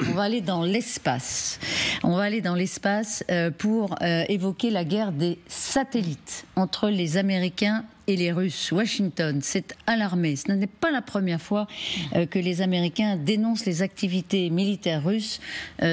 On va aller dans l'espace. On va aller dans l'espace pour évoquer la guerre des satellites entre les Américains et les Russes. Washington s'est alarmé. Ce n'est pas la première fois que les Américains dénoncent les activités militaires russes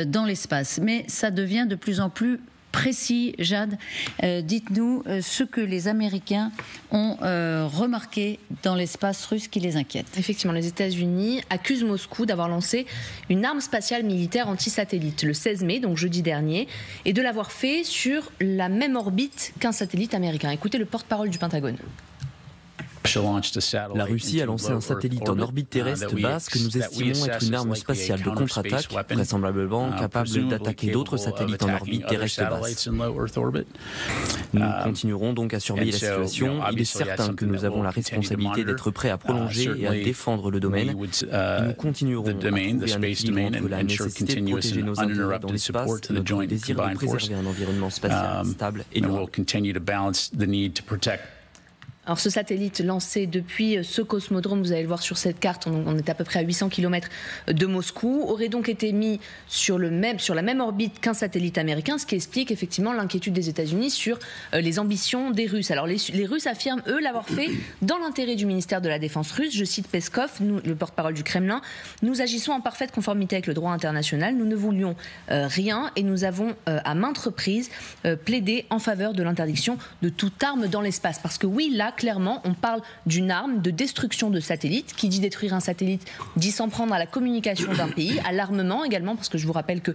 dans l'espace. Mais ça devient de plus en plus précis. Jade, dites-nous ce que les Américains ont remarqué dans l'espace russe qui les inquiète. Effectivement, les États-Unis accusent Moscou d'avoir lancé une arme spatiale militaire anti-satellite le 16 mai, donc jeudi dernier, et de l'avoir fait sur la même orbite qu'un satellite américain. Écoutez le porte-parole du Pentagone. La Russie a lancé un satellite en orbite terrestre basse que nous estimons être une arme spatiale de contre-attaque, vraisemblablement capable d'attaquer d'autres satellites en orbite terrestre basse. Nous continuerons donc à surveiller la situation. Il est certain que nous avons la responsabilité d'être prêts à prolonger et à défendre le domaine. Et nous continuerons à trouver un équilibre entre la nécessité de protéger nos intérêts dans l'espace et notre désir de préserver un environnement spatial stable et durable. Alors ce satellite lancé depuis ce cosmodrome, vous allez le voir sur cette carte, on est à peu près à 800 km de Moscou, aurait donc été mis sur la même orbite qu'un satellite américain, ce qui explique effectivement l'inquiétude des États-Unis sur les ambitions des Russes. Alors les Russes affirment, eux, l'avoir fait dans l'intérêt du ministère de la Défense russe. Je cite Peskov, le porte-parole du Kremlin, « Nous agissons en parfaite conformité avec le droit international, nous ne voulions rien et nous avons à maintes reprises plaidé en faveur de l'interdiction de toute arme dans l'espace. » Parce que oui, là, clairement, on parle d'une arme de destruction de satellites. Qui dit détruire un satellite dit s'en prendre à la communication d'un pays, à l'armement également, parce que je vous rappelle que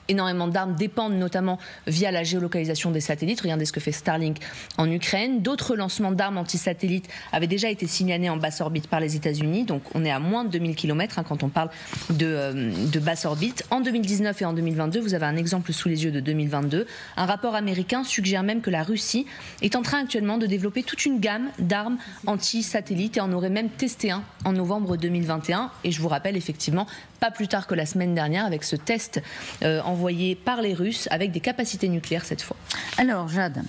énormément d'armes dépendent notamment via la géolocalisation des satellites. Regardez ce que fait Starlink en Ukraine. D'autres lancements d'armes anti-satellites avaient déjà été signalés en basse orbite par les États-Unis. Donc on est à moins de 2000 km quand on parle de basse orbite. En 2019 et en 2022, vous avez un exemple sous les yeux de 2022. Un rapport américain suggère même que la Russie est en train actuellement de développer toute une gamme d'armes anti-satellites et en aurait même testé un en novembre 2021. Et je vous rappelle effectivement, pas plus tard que la semaine dernière, avec ce test envoyé par les Russes avec des capacités nucléaires cette fois. Alors Jade,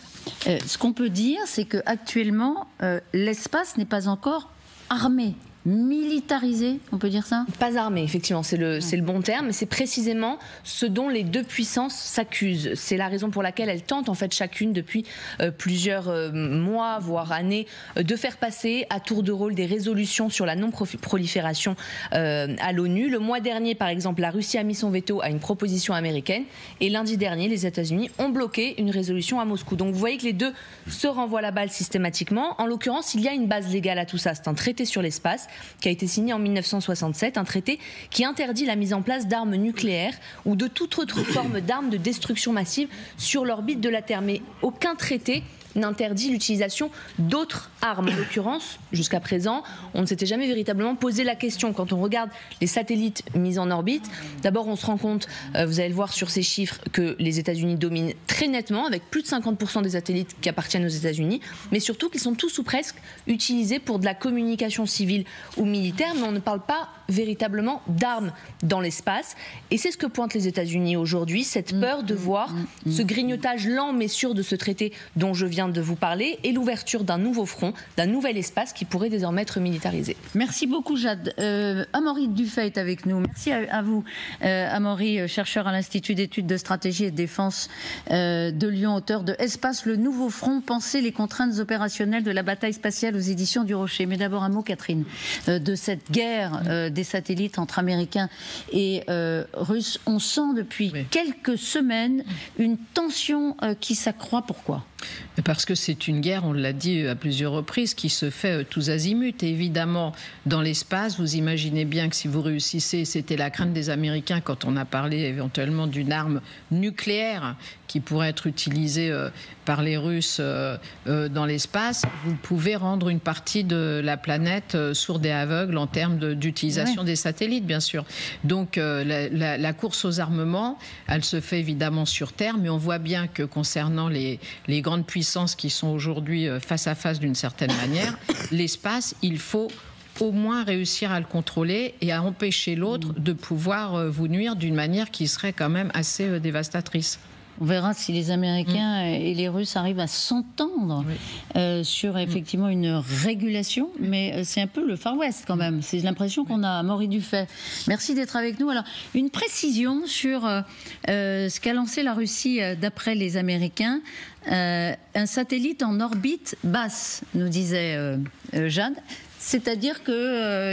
ce qu'on peut dire, c'est qu'actuellement, l'espace n'est pas encore armé. Militarisé, on peut dire ça ? Pas armé, effectivement, c'est le bon terme, mais c'est précisément ce dont les deux puissances s'accusent. C'est la raison pour laquelle elles tentent, en fait, chacune depuis plusieurs mois, voire années, de faire passer à tour de rôle des résolutions sur la non-prolifération à l'ONU. Le mois dernier, par exemple, la Russie a mis son veto à une proposition américaine, et lundi dernier, les États-Unis ont bloqué une résolution à Moscou. Donc vous voyez que les deux se renvoient la balle systématiquement. En l'occurrence, il y a une base légale à tout ça, c'est un traité sur l'espace qui a été signé en 1967, un traité qui interdit la mise en place d'armes nucléaires ou de toute autre forme d'armes de destruction massive sur l'orbite de la Terre. Mais aucun traité n'interdit l'utilisation d'autres armes. En l'occurrence, jusqu'à présent, on ne s'était jamais véritablement posé la question. Quand on regarde les satellites mis en orbite, d'abord on se rend compte, vous allez le voir sur ces chiffres, que les États-Unis dominent très nettement, avec plus de 50% des satellites qui appartiennent aux États-Unis, mais surtout qu'ils sont tous ou presque utilisés pour de la communication civile ou militaire, mais on ne parle pas véritablement d'armes dans l'espace. Et c'est ce que pointent les États-Unis aujourd'hui, cette peur de voir ce grignotage lent mais sûr de ce traité dont je viens de vous parler et l'ouverture d'un nouveau front, d'un nouvel espace qui pourrait désormais être militarisé. Merci beaucoup Jade. Amaury Dufay est avec nous. Merci à vous Amaury, chercheur à l'Institut d'études de stratégie et de défense de Lyon, auteur de Espace, le nouveau front, penser les contraintes opérationnelles de la bataille spatiale aux éditions du Rocher. Mais d'abord un mot Catherine, de cette guerre des satellites entre Américains et Russes. On sent depuis quelques semaines une tension qui s'accroît. Pourquoi ? Parce que c'est une guerre, on l'a dit à plusieurs reprises, qui se fait tous azimuts. Et évidemment, dans l'espace, vous imaginez bien que si vous réussissez, c'était la crainte des Américains quand on a parlé éventuellement d'une arme nucléaire qui pourrait être utilisée par les Russes dans l'espace, vous pouvez rendre une partie de la planète sourde et aveugle en termes d'utilisation des satellites, bien sûr. Donc la course aux armements, elle se fait évidemment sur Terre, mais on voit bien que concernant les grandes puissances qui sont aujourd'hui face à face d'une certaine manière, l'espace, il faut au moins réussir à le contrôler et à empêcher l'autre de pouvoir vous nuire d'une manière qui serait quand même assez dévastatrice. On verra si les Américains et les Russes arrivent à s'entendre sur effectivement une régulation, mais c'est un peu le Far West quand même. C'est l'impression qu'on a à Maury Dufay. Merci d'être avec nous. Alors, une précision sur ce qu'a lancé la Russie d'après les Américains. Un satellite en orbite basse, nous disait Jade. C'est-à-dire qu'il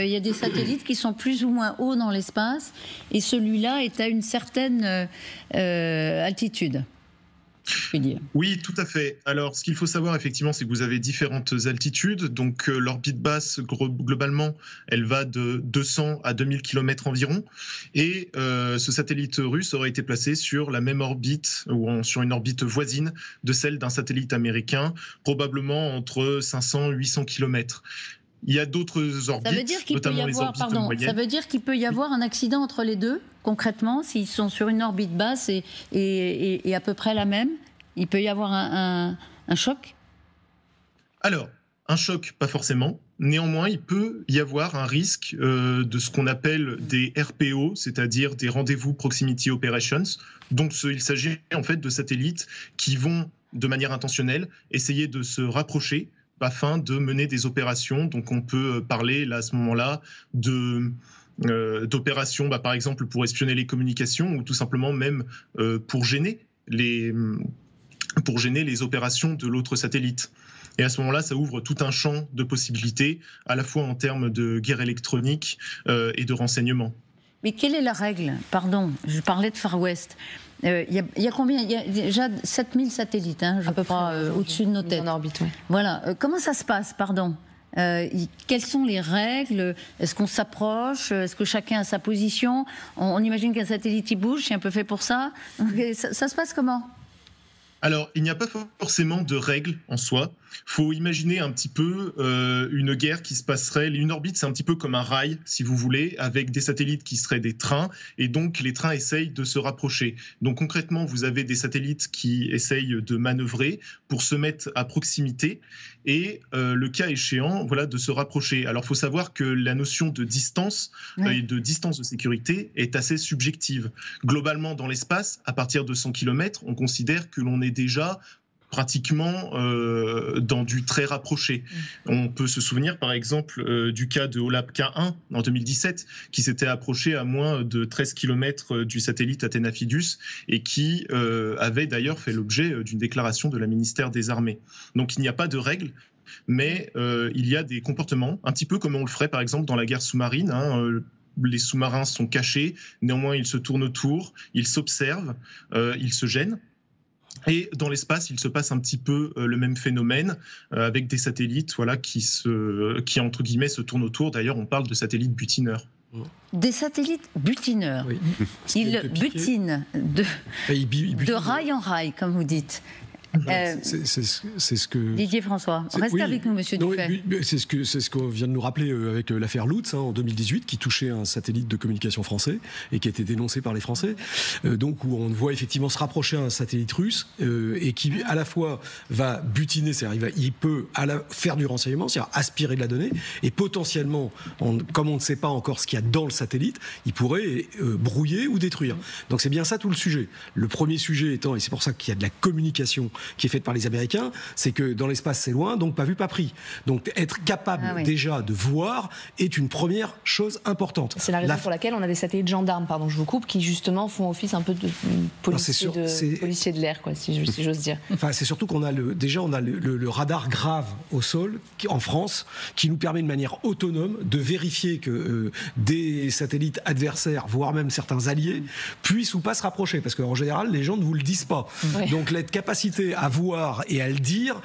y a des satellites qui sont plus ou moins hauts dans l'espace et celui-là est à une certaine altitude, je puis dire. Oui, tout à fait. Alors, ce qu'il faut savoir, effectivement, c'est que vous avez différentes altitudes. Donc, l'orbite basse, globalement, elle va de 200 à 2000 km environ. Et ce satellite russe aurait été placé sur la même orbite, ou sur une orbite voisine de celle d'un satellite américain, probablement entre 500 et 800 km. Il y a d'autres orbites, notamment les orbites moyennes. Ça veut dire qu'il peut y avoir un accident entre les deux, concrètement, s'ils sont sur une orbite basse et à peu près la même. Il peut y avoir un choc ? Alors, un choc, pas forcément. Néanmoins, il peut y avoir un risque de ce qu'on appelle des RPO, c'est-à-dire des Rendez-vous Proximity Operations. Donc, il s'agit en fait de satellites qui vont, de manière intentionnelle, essayer de se rapprocher afin de mener des opérations. Donc on peut parler là, à ce moment-là d'opérations, par exemple pour espionner les communications ou tout simplement même pour gêner les opérations de l'autre satellite. Et à ce moment-là, ça ouvre tout un champ de possibilités, à la fois en termes de guerre électronique et de renseignement. Mais quelle est la règle ? Pardon, je parlais de Far West. Il y a combien ? Il y a déjà 7000 satellites, je crois, au-dessus de nos têtes. En orbite, oui. Voilà. Comment ça se passe, pardon ? Quelles sont les règles ? Est-ce qu'on s'approche ? Est-ce que chacun a sa position ? On imagine qu'un satellite il bouge, c'est un peu fait pour ça. Ça se passe comment ? Alors, il n'y a pas forcément de règles en soi. Il faut imaginer un petit peu une guerre qui se passerait. Une orbite, c'est un petit peu comme un rail, si vous voulez, avec des satellites qui seraient des trains. Et donc, les trains essayent de se rapprocher. Donc, concrètement, vous avez des satellites qui essayent de manœuvrer pour se mettre à proximité et, le cas échéant, de se rapprocher. Alors, il faut savoir que la notion de distance et de distance de sécurité est assez subjective. Globalement, dans l'espace, à partir de 100 km, on considère que l'on est déjà pratiquement dans du très rapproché. On peut se souvenir par exemple du cas de Holapka-1 en 2017 qui s'était approché à moins de 13 km du satellite Athéna-Fidus et qui avait d'ailleurs fait l'objet d'une déclaration de la ministère des Armées. Donc il n'y a pas de règles, mais il y a des comportements, un petit peu comme on le ferait par exemple dans la guerre sous-marine. Les sous-marins sont cachés, néanmoins ils se tournent autour, ils s'observent, ils se gênent. Et dans l'espace, il se passe un petit peu le même phénomène avec des satellites qui, entre guillemets, se tournent autour. D'ailleurs, on parle de satellites butineurs. Des satellites butineurs. Oui. Ils butinent de rail en rail, comme vous dites. C'est ce que Didier François, restez avec nous, monsieur Dufay. C'est ce qu'on vient de nous rappeler avec l'affaire Lutz en 2018, qui touchait un satellite de communication français et qui a été dénoncé par les Français. Donc où on voit effectivement se rapprocher un satellite russe et qui à la fois va butiner, c'est-à-dire il peut faire du renseignement, c'est-à-dire aspirer de la donnée, et potentiellement, comme on ne sait pas encore ce qu'il y a dans le satellite, il pourrait brouiller ou détruire. Donc c'est bien ça tout le sujet. Le premier sujet étant, et c'est pour ça qu'il y a de la communication qui est faite par les Américains, c'est que dans l'espace c'est loin, donc pas vu, pas pris. Donc être capable déjà de voir est une première chose importante. C'est la raison pour laquelle on a des satellites gendarmes, pardon, je vous coupe, qui justement font office un peu de policiers de l'air, quoi, si j'ose dire. Enfin, c'est surtout qu'on a le radar grave au sol en France qui nous permet de manière autonome de vérifier que des satellites adversaires, voire même certains alliés, puissent ou pas se rapprocher, parce qu'en général les gens ne vous le disent pas. Donc la capacité à voir et à le dire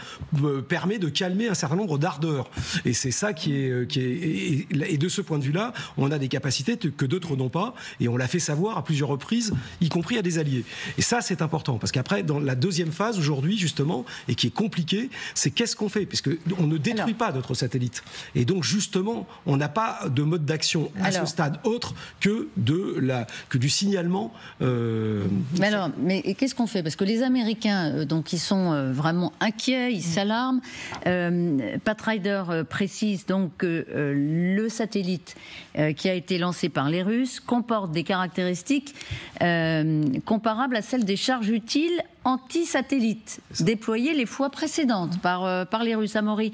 permet de calmer un certain nombre d'ardeurs. Et c'est ça qui est et de ce point de vue-là, on a des capacités que d'autres n'ont pas, et on l'a fait savoir à plusieurs reprises, y compris à des alliés. Et ça, c'est important, parce qu'après, dans la deuxième phase, aujourd'hui, justement, et qui est compliquée, c'est qu'est-ce qu'on fait ? Parce qu'on ne détruit pas notre satellite. Et donc, justement, on n'a pas de mode d'action à ce stade autre que du signalement. Mais qu'est-ce qu'on fait ? Parce que les Américains, donc, sont vraiment inquiets, ils s'alarment. Pat Ryder précise donc que le satellite qui a été lancé par les Russes comporte des caractéristiques comparables à celles des charges utiles anti-satellites déployées les fois précédentes par les Russes. Amaury,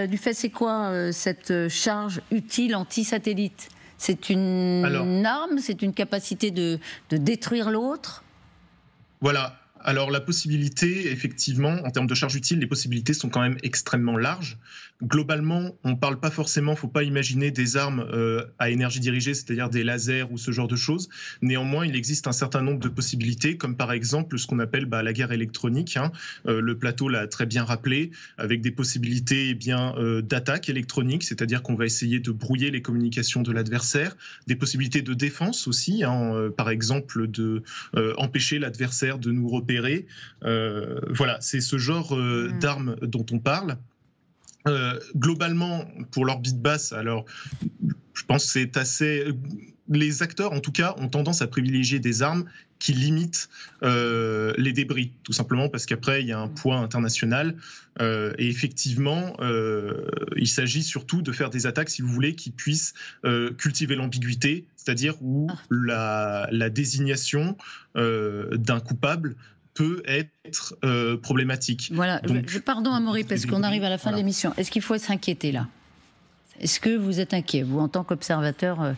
du fait, c'est quoi cette charge utile anti-satellite? C'est une arme, c'est une capacité de détruire l'autre? Voilà. Alors la possibilité, effectivement, en termes de charge utile, les possibilités sont quand même extrêmement larges. Globalement, on ne parle pas forcément, il ne faut pas imaginer des armes à énergie dirigée, c'est-à-dire des lasers ou ce genre de choses. Néanmoins, il existe un certain nombre de possibilités, comme par exemple ce qu'on appelle la guerre électronique. Le plateau l'a très bien rappelé, avec des possibilités d'attaque électronique, c'est-à-dire qu'on va essayer de brouiller les communications de l'adversaire, des possibilités de défense aussi, par exemple empêcher l'adversaire de nous repérer. Voilà, c'est ce genre d'armes dont on parle. Globalement, pour l'orbite basse, alors je pense que c'est assez... Les acteurs, en tout cas, ont tendance à privilégier des armes qui limitent les débris, tout simplement parce qu'après, il y a un poids international. Et effectivement, il s'agit surtout de faire des attaques, si vous voulez, qui puissent cultiver l'ambiguïté, c'est-à-dire où la désignation d'un coupable peut être problématique. Voilà, pardon Amaury, parce qu'on arrive à la fin de l'émission. Est-ce qu'il faut s'inquiéter là? Est-ce que vous êtes inquiet, vous, en tant qu'observateur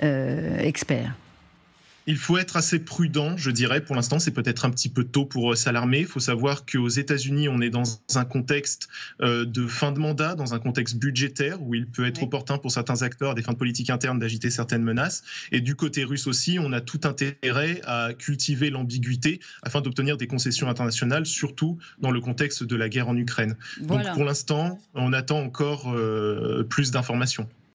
expert? Il faut être assez prudent, je dirais. Pour l'instant, c'est peut-être un petit peu tôt pour s'alarmer. Il faut savoir qu'aux États-Unis, on est dans un contexte de fin de mandat, dans un contexte budgétaire, où il peut être opportun pour certains acteurs, à des fins de politique interne, d'agiter certaines menaces. Et du côté russe aussi, on a tout intérêt à cultiver l'ambiguïté afin d'obtenir des concessions internationales, surtout dans le contexte de la guerre en Ukraine. Voilà. Donc pour l'instant, on attend encore plus d'informations.